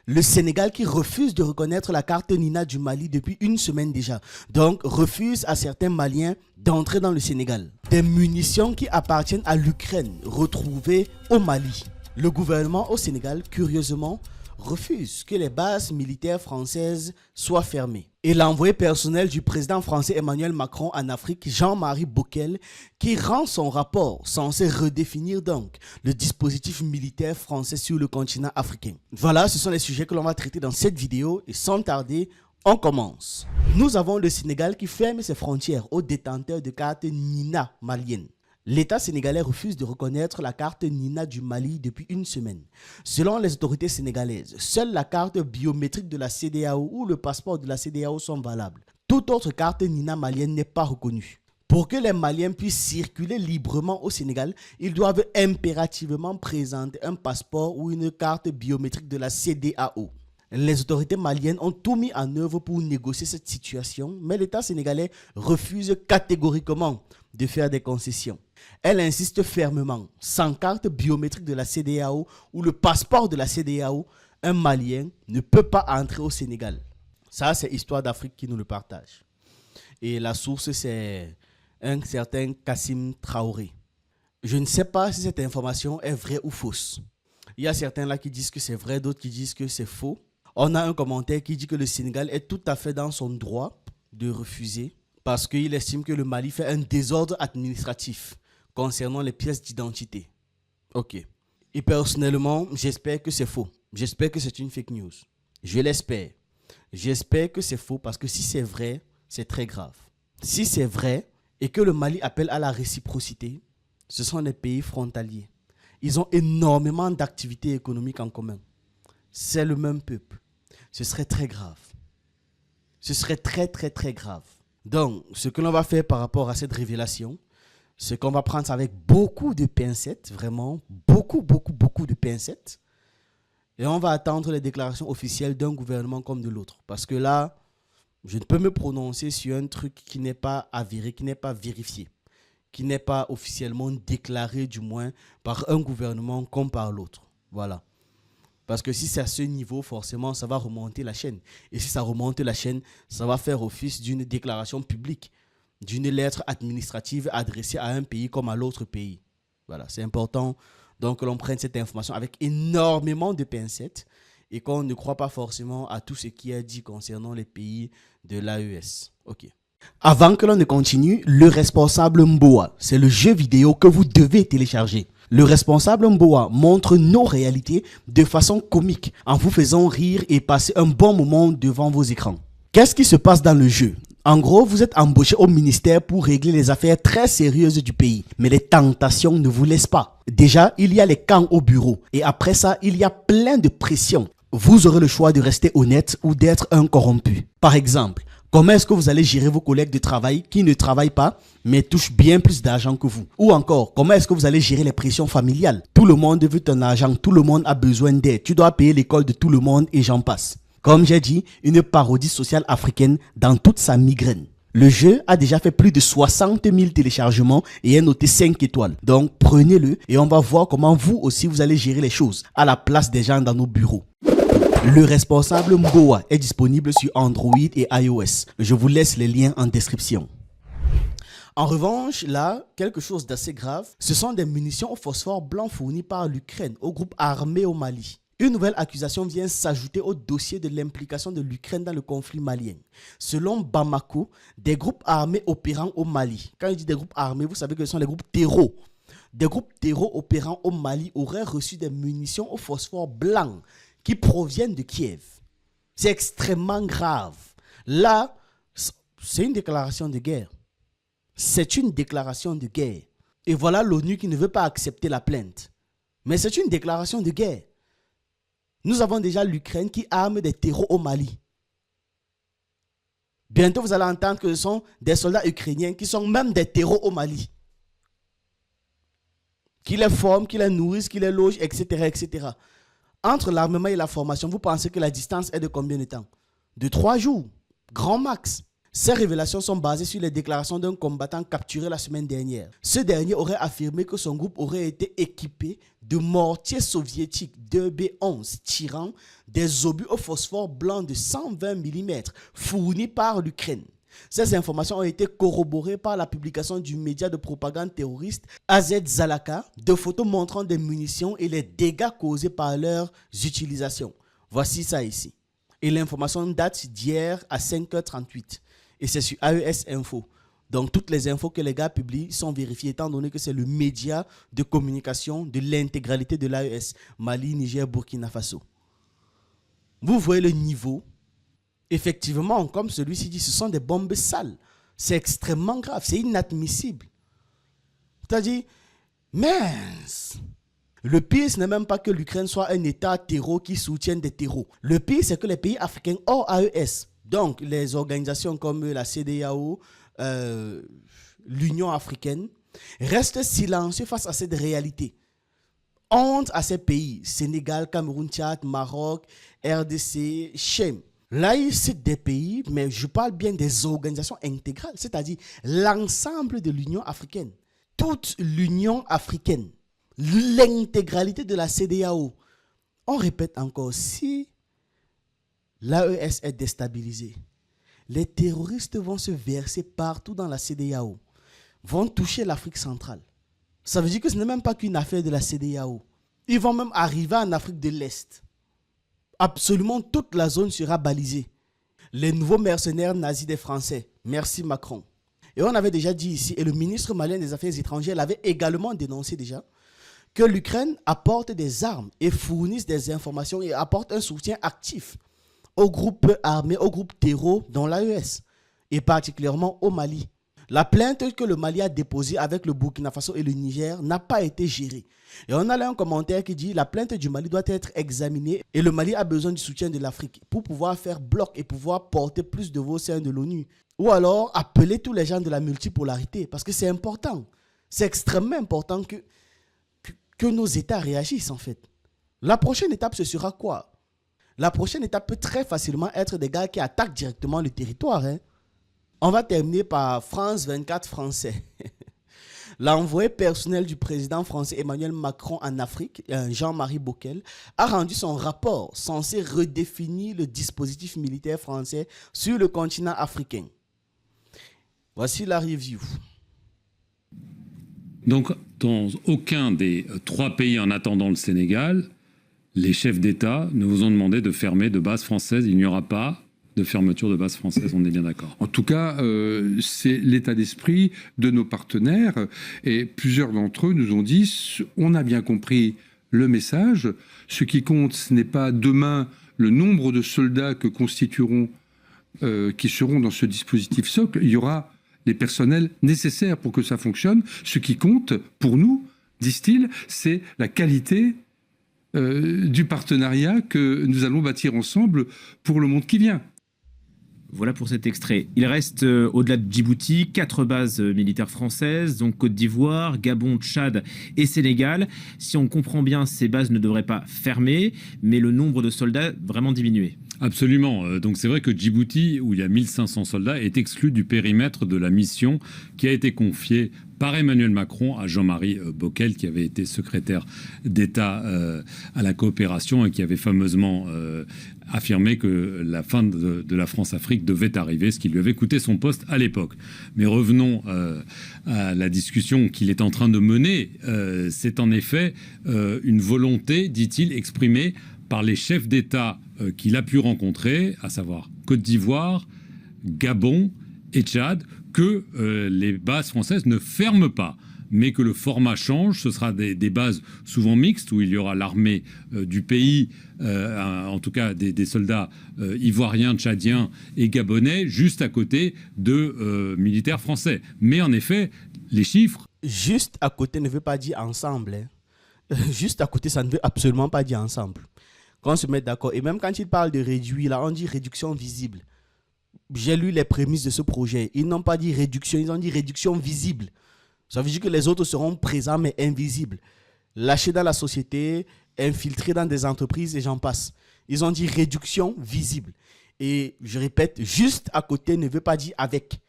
Le Sénégal qui refuse de reconnaître la carte Nina du Mali depuis une semaine déjà. Donc, refuse à certains Maliens d'entrer dans le Sénégal. Des munitions qui appartiennent à l'Ukraine retrouvées au Mali. Le gouvernement au Sénégal, curieusement, refuse que les bases militaires françaises soient fermées. Et l'envoyé personnel du président français Emmanuel Macron en Afrique, Jean-Marie Bockel, qui rend son rapport censé redéfinir donc le dispositif militaire français sur le continent africain. Voilà, ce sont les sujets que l'on va traiter dans cette vidéo et sans tarder, on commence. Nous avons le Sénégal qui ferme ses frontières aux détenteurs de cartes Nina maliennes. L'État sénégalais refuse de reconnaître la carte Nina du Mali depuis une semaine. Selon les autorités sénégalaises, seule la carte biométrique de la CEDEAO ou le passeport de la CEDEAO sont valables. Toute autre carte Nina malienne n'est pas reconnue. Pour que les Maliens puissent circuler librement au Sénégal, ils doivent impérativement présenter un passeport ou une carte biométrique de la CEDEAO. Les autorités maliennes ont tout mis en œuvre pour négocier cette situation, mais l'État sénégalais refuse catégoriquement de faire des concessions. Elle insiste fermement, sans carte biométrique de la CEDEAO ou le passeport de la CEDEAO, un Malien ne peut pas entrer au Sénégal. Ça, c'est Histoire d'Afrique qui nous le partage. Et la source, c'est un certain Kassim Traoré. Je ne sais pas si cette information est vraie ou fausse. Il y a certains là qui disent que c'est vrai, d'autres qui disent que c'est faux. On a un commentaire qui dit que le Sénégal est tout à fait dans son droit de refuser parce qu'il estime que le Mali fait un désordre administratif concernant les pièces d'identité. Ok. Et personnellement, j'espère que c'est faux. J'espère que c'est une fake news. Je l'espère. J'espère que c'est faux parce que si c'est vrai, c'est très grave. Si c'est vrai et que le Mali appelle à la réciprocité, ce sont des pays frontaliers. Ils ont énormément d'activités économiques en commun. C'est le même peuple. Ce serait très grave. Ce serait très, très, très grave. Donc, ce que l'on va faire par rapport à cette révélation, c'est qu'on va prendre ça avec beaucoup de pincettes, vraiment, beaucoup de pincettes. Et on va attendre les déclarations officielles d'un gouvernement comme de l'autre. Parce que là, je ne peux me prononcer sur un truc qui n'est pas avéré, qui n'est pas vérifié, qui n'est pas officiellement déclaré, du moins, par un gouvernement comme par l'autre. Voilà. Parce que si c'est à ce niveau, forcément, ça va remonter la chaîne. Et si ça remonte la chaîne, ça va faire office d'une déclaration publique, d'une lettre administrative adressée à un pays comme à l'autre pays. Voilà, c'est important donc que l'on prenne cette information avec énormément de pincettes et qu'on ne croit pas forcément à tout ce qui est dit concernant les pays de l'AES. Ok. Avant que l'on ne continue, le responsable Mboa, c'est le jeu vidéo que vous devez télécharger. Le responsable Mboa montre nos réalités de façon comique en vous faisant rire et passer un bon moment devant vos écrans. Qu'est-ce qui se passe dans le jeu ? En gros, vous êtes embauché au ministère pour régler les affaires très sérieuses du pays. Mais les tentations ne vous laissent pas. Déjà, il y a les camps au bureau. Et après ça, il y a plein de pression. Vous aurez le choix de rester honnête ou d'être un corrompu. Par exemple, comment est-ce que vous allez gérer vos collègues de travail qui ne travaillent pas mais touchent bien plus d'argent que vous? Ou encore, comment est-ce que vous allez gérer les pressions familiales? Tout le monde veut ton argent, tout le monde a besoin d'aide. Tu dois payer l'école de tout le monde et j'en passe. Comme j'ai dit, une parodie sociale africaine dans toute sa migraine. Le jeu a déjà fait plus de 60 000 téléchargements et est noté 5 étoiles. Donc prenez-le et on va voir comment vous aussi vous allez gérer les choses à la place des gens dans nos bureaux. Le responsable Mboa est disponible sur Android et iOS. Je vous laisse les liens en description. En revanche, là, quelque chose d'assez grave, ce sont des munitions au phosphore blanc fournies par l'Ukraine au groupe armé au Mali. Une nouvelle accusation vient s'ajouter au dossier de l'implication de l'Ukraine dans le conflit malien. Selon Bamako, des groupes armés opérant au Mali, quand il dit des groupes armés, vous savez que ce sont les groupes terreaux. Des groupes terreaux opérant au Mali auraient reçu des munitions au phosphore blanc qui proviennent de Kiev. C'est extrêmement grave. Là, c'est une déclaration de guerre. C'est une déclaration de guerre. Et voilà l'ONU qui ne veut pas accepter la plainte. Mais c'est une déclaration de guerre. Nous avons déjà l'Ukraine qui arme des terreaux au Mali. Bientôt, vous allez entendre que ce sont des soldats ukrainiens qui sont même des terreaux au Mali. Qui les forment, qui les nourrissent, qui les logent, etc., etc. Entre l'armement et la formation, vous pensez que la distance est de combien de temps? De 3 jours, grand max. Ces révélations sont basées sur les déclarations d'un combattant capturé la semaine dernière. Ce dernier aurait affirmé que son groupe aurait été équipé de mortiers soviétiques 2B11 tirant des obus au phosphore blanc de 120 mm fournis par l'Ukraine. Ces informations ont été corroborées par la publication du média de propagande terroriste AZ Zalaka de photos montrant des munitions et les dégâts causés par leur utilisation. Voici ça ici. Et l'information date d'hier à 5h38. Et c'est sur AES Info. Donc toutes les infos que les gars publient sont vérifiées étant donné que c'est le média de communication de l'intégralité de l'AES. Mali, Niger, Burkina Faso. Vous voyez le niveau. Effectivement, comme celui-ci dit, ce sont des bombes sales. C'est extrêmement grave, c'est inadmissible. C'est-à-dire, mince. Le pire, ce n'est même pas que l'Ukraine soit un État terreau qui soutient des terreaux. Le pire, c'est que les pays africains hors AES, donc les organisations comme la CEDEAO, l'Union africaine, restent silencieux face à cette réalité. Honte à ces pays, Sénégal, Cameroun, Tchad, Maroc, RDC, Chem. Là, ils citent des pays, mais je parle bien des organisations intégrales, c'est-à-dire l'ensemble de l'Union africaine. Toute l'Union africaine, l'intégralité de la CEDEAO. On répète encore, si l'AES est déstabilisée, les terroristes vont se verser partout dans la CEDEAO, vont toucher l'Afrique centrale. Ça veut dire que ce n'est même pas qu'une affaire de la CEDEAO. Ils vont même arriver en Afrique de l'Est. Absolument toute la zone sera balisée. Les nouveaux mercenaires nazis des Français. Merci Macron. Et on avait déjà dit ici, et le ministre malien des Affaires étrangères l'avait également dénoncé déjà, que l'Ukraine apporte des armes et fournisse des informations et apporte un soutien actif aux groupes armés, aux groupes terreaux dans l'AES, et particulièrement au Mali. La plainte que le Mali a déposée avec le Burkina Faso et le Niger n'a pas été gérée. Et on a là un commentaire qui dit la plainte du Mali doit être examinée et le Mali a besoin du soutien de l'Afrique pour pouvoir faire bloc et pouvoir porter plus de voix au sein de l'ONU. Ou alors appeler tous les gens de la multipolarité parce que c'est important. C'est extrêmement important que nos États réagissent en fait. La prochaine étape, ce sera quoi? La prochaine étape peut très facilement être des gars qui attaquent directement le territoire. On va terminer par France 24 français. L'envoyé personnel du président français Emmanuel Macron en Afrique, Jean-Marie Bockel, a rendu son rapport censé redéfinir le dispositif militaire français sur le continent africain. Voici la review. Donc, dans aucun des 3 pays en attendant le Sénégal, les chefs d'État ne vous ont demandé de fermer de bases françaises. Il n'y aura pas de fermeture de bases françaises, on est bien d'accord. En tout cas, c'est l'état d'esprit de nos partenaires. Et plusieurs d'entre eux nous ont dit, on a bien compris le message. Ce qui compte, ce n'est pas demain le nombre de soldats que constitueront, qui seront dans ce dispositif socle. Il y aura les personnels nécessaires pour que ça fonctionne. Ce qui compte, pour nous, disent-ils, c'est la qualité du partenariat que nous allons bâtir ensemble pour le monde qui vient. Voilà pour cet extrait. Il reste, au-delà de Djibouti, 4 bases militaires françaises, donc Côte d'Ivoire, Gabon, Tchad et Sénégal. Si on comprend bien, ces bases ne devraient pas fermer, mais le nombre de soldats vraiment diminuer. Absolument. Donc c'est vrai que Djibouti, où il y a 1500 soldats, est exclu du périmètre de la mission qui a été confiée par Emmanuel Macron à Jean-Marie Bockel, qui avait été secrétaire d'État à la coopération et qui avait fameusement affirmé que la fin de la France-Afrique devait arriver, ce qui lui avait coûté son poste à l'époque. Mais revenons à la discussion qu'il est en train de mener. C'est en effet une volonté, dit-il, exprimée par les chefs d'État qu'il a pu rencontrer, à savoir Côte d'Ivoire, Gabon et Tchad, que les bases françaises ne ferment pas, mais que le format change. Ce sera des bases souvent mixtes, où il y aura l'armée du pays, en tout cas des soldats ivoiriens, tchadiens et gabonais, juste à côté de militaires français. Mais en effet, les chiffres... Juste à côté ne veut pas dire ensemble. Juste à côté, ça ne veut absolument pas dire ensemble. Qu'on se mette d'accord. Et même quand il parle de réduire, là, on dit réduction visible. J'ai lu les prémices de ce projet. Ils n'ont pas dit réduction, ils ont dit réduction visible. Ça veut dire que les autres seront présents mais invisibles. Lâchés dans la société, infiltrés dans des entreprises et j'en passe. Ils ont dit réduction visible. Et je répète, juste à côté ne veut pas dire avec.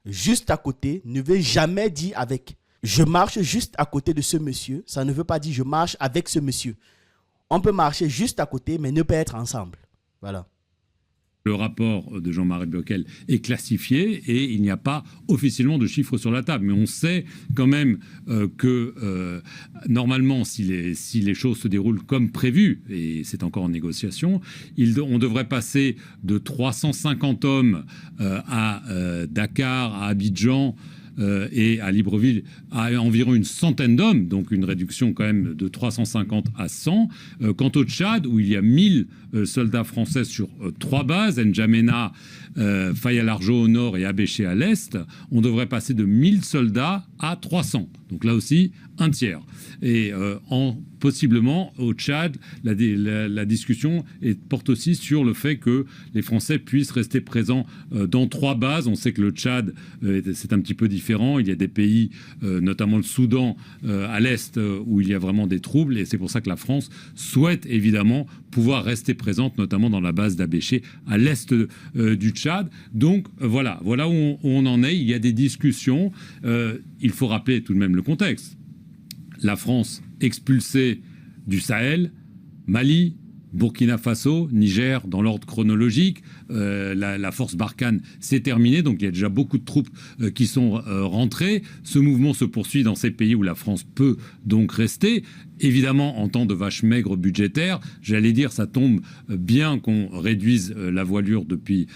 Juste à côté ne veut jamais dire avec. Je marche juste à côté de ce monsieur, ça ne veut pas dire je marche avec ce monsieur. On peut marcher juste à côté, mais ne pas être ensemble. Voilà. Le rapport de Jean-Marie Bockel est classifié et il n'y a pas officiellement de chiffres sur la table. Mais on sait quand même que normalement, si les choses se déroulent comme prévu, et c'est encore en négociation, on devrait passer de 350 hommes à Dakar, à Abidjan, et à Libreville à environ une centaine d'hommes, donc une réduction quand même de 350 à 100. Quant au Tchad, où il y a 1000 soldats français sur 3 bases, N'Djamena, Faye-Largeau au nord et Abéché à l'est, on devrait passer de 1000 soldats à 300. Donc là aussi, un tiers. Et possiblement, au Tchad, la discussion porte aussi sur le fait que les Français puissent rester présents dans 3 bases. On sait que le Tchad, c'est un petit peu différent. Il y a des pays, notamment le Soudan, à l'est, où il y a vraiment des troubles. Et c'est pour ça que la France souhaite évidemment pouvoir rester présente, notamment dans la base d'Abéché, à l'est du Tchad. Donc voilà où on en est. Il y a des discussions. Il faut rappeler tout de même le contexte. La France expulsée du Sahel, Mali, Burkina Faso, Niger, dans l'ordre chronologique. La force Barkhane s'est terminée, donc il y a déjà beaucoup de troupes qui sont rentrées. Ce mouvement se poursuit dans ces pays où la France peut donc rester. Évidemment, en temps de vache maigre budgétaire, j'allais dire, ça tombe bien qu'on réduise la voilure depuis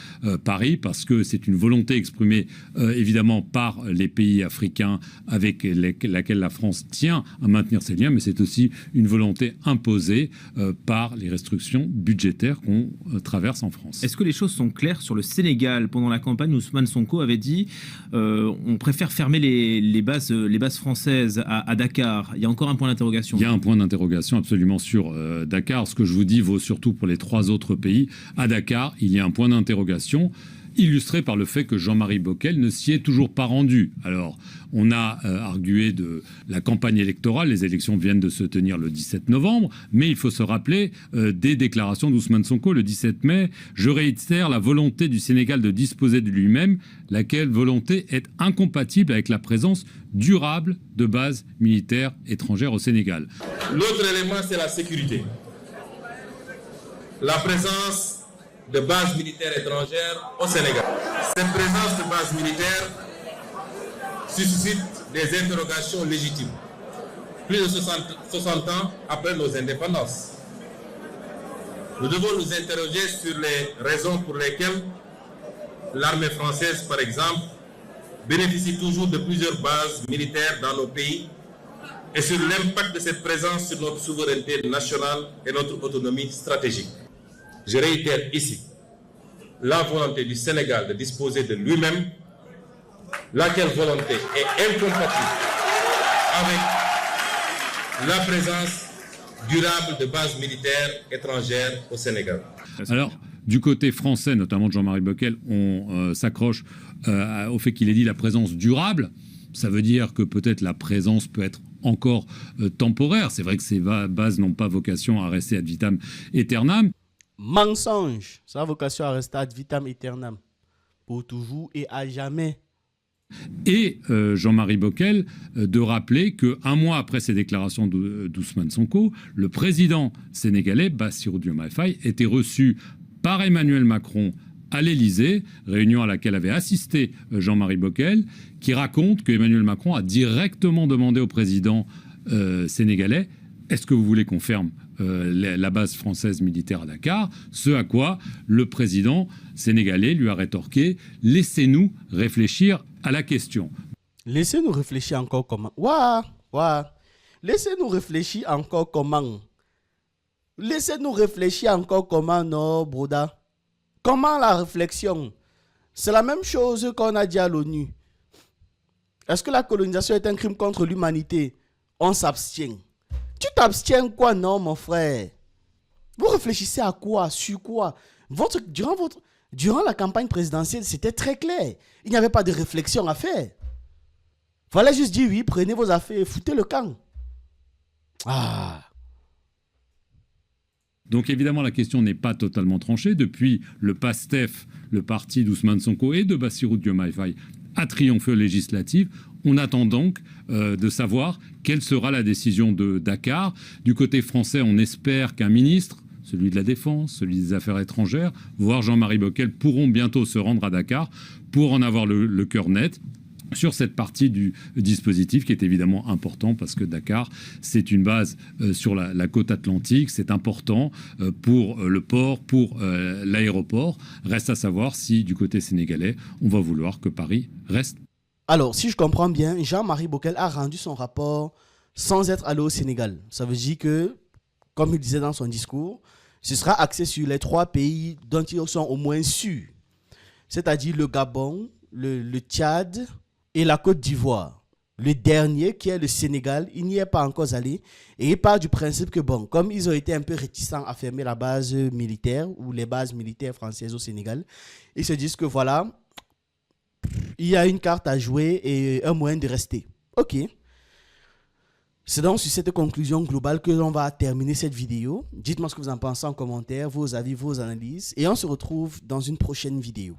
Paris, parce que c'est une volonté exprimée évidemment par les pays africains avec laquelle la France tient à maintenir ses liens, mais c'est aussi une volonté imposée par les restrictions budgétaires qu'on traverse en France. Est-ce que les choses sont claires sur le Sénégal? Pendant la campagne, Ousmane Sonko avait dit on préfère fermer les bases françaises à Dakar. Il y a encore un point d'interrogation. Il y a un point d'interrogation absolument sur Dakar. Ce que je vous dis vaut surtout pour les 3 autres pays. À Dakar, il y a un point d'interrogation illustré par le fait que Jean-Marie Bockel ne s'y est toujours pas rendu. Alors, on a argué de la campagne électorale, les élections viennent de se tenir le 17 novembre, mais il faut se rappeler des déclarations d'Ousmane Sonko le 17 mai. Je réitère la volonté du Sénégal de disposer de lui-même, laquelle volonté est incompatible avec la présence durable de bases militaires étrangères au Sénégal. L'autre élément, c'est la sécurité. La présence de bases militaires étrangères au Sénégal. Cette présence de bases militaires suscite des interrogations légitimes. Plus de 60 ans après nos indépendances. Nous devons nous interroger sur les raisons pour lesquelles l'armée française, par exemple, bénéficie toujours de plusieurs bases militaires dans nos pays et sur l'impact de cette présence sur notre souveraineté nationale et notre autonomie stratégique. Je réitère ici la volonté du Sénégal de disposer de lui-même, laquelle volonté est incompatible avec la présence durable de bases militaires étrangères au Sénégal. Alors, du côté français, notamment de Jean-Marie Bockel, on s'accroche au fait qu'il ait dit la présence durable. Ça veut dire que peut-être la présence peut être encore temporaire. C'est vrai que ces bases n'ont pas vocation à rester ad vitam aeternam. Mensonge. Ça a vocation à rester ad vitam aeternam. Pour toujours et à jamais. Et Jean-Marie Bockel de rappeler qu'un mois après ces déclarations d'Ousmane Sonko, le président sénégalais, Bassirou Diomaye Faye, était reçu par Emmanuel Macron à l'Élysée, réunion à laquelle avait assisté Jean-Marie Bockel, qui raconte que Emmanuel Macron a directement demandé au président sénégalais « Est-ce que vous voulez qu'on ferme la base française militaire à Dakar ?» Ce à quoi le président sénégalais lui a rétorqué « Laissez-nous réfléchir à la question. » Laissez-nous réfléchir encore comment. Ouah. Laissez-nous réfléchir encore comment. Laissez-nous réfléchir encore comment, non, Broda. Comment la réflexion? C'est la même chose qu'on a dit à l'ONU. Est-ce que la colonisation est un crime contre l'humanité? On s'abstient. Tu t'abstiens quoi, non, mon frère? Vous réfléchissez à quoi? Sur quoi? Durant la campagne présidentielle, c'était très clair. Il n'y avait pas de réflexion à faire. Il fallait juste dire oui, prenez vos affaires et foutez le camp. Donc évidemment, la question n'est pas totalement tranchée. Depuis, le PASTEF, le parti d'Ousmane Sonko et de Bassirou Diomaye Faye, a triomphé aux législatives. On attend donc de savoir quelle sera la décision de Dakar. Du côté français, on espère qu'un ministre, celui de la Défense, celui des Affaires étrangères, voire Jean-Marie Bockel, pourront bientôt se rendre à Dakar pour en avoir le cœur net sur cette partie du dispositif qui est évidemment important parce que Dakar, c'est une base sur la côte atlantique, c'est important pour le port, pour l'aéroport. Reste à savoir si du côté sénégalais, on va vouloir que Paris reste. Alors, si je comprends bien, Jean-Marie Bockel a rendu son rapport sans être allé au Sénégal. Ça veut dire que, comme il disait dans son discours, ce sera axé sur les 3 pays dont ils sont au moins sûrs, c'est-à-dire le Gabon, le Tchad et la Côte d'Ivoire. Le dernier, qui est le Sénégal, il n'y est pas encore allé. Et il part du principe que, bon, comme ils ont été un peu réticents à fermer la base militaire ou les bases militaires françaises au Sénégal, ils se disent que voilà, il y a une carte à jouer et un moyen de rester. Ok. C'est donc sur cette conclusion globale que l'on va terminer cette vidéo. Dites-moi ce que vous en pensez en commentaire, vos avis, vos analyses. Et on se retrouve dans une prochaine vidéo.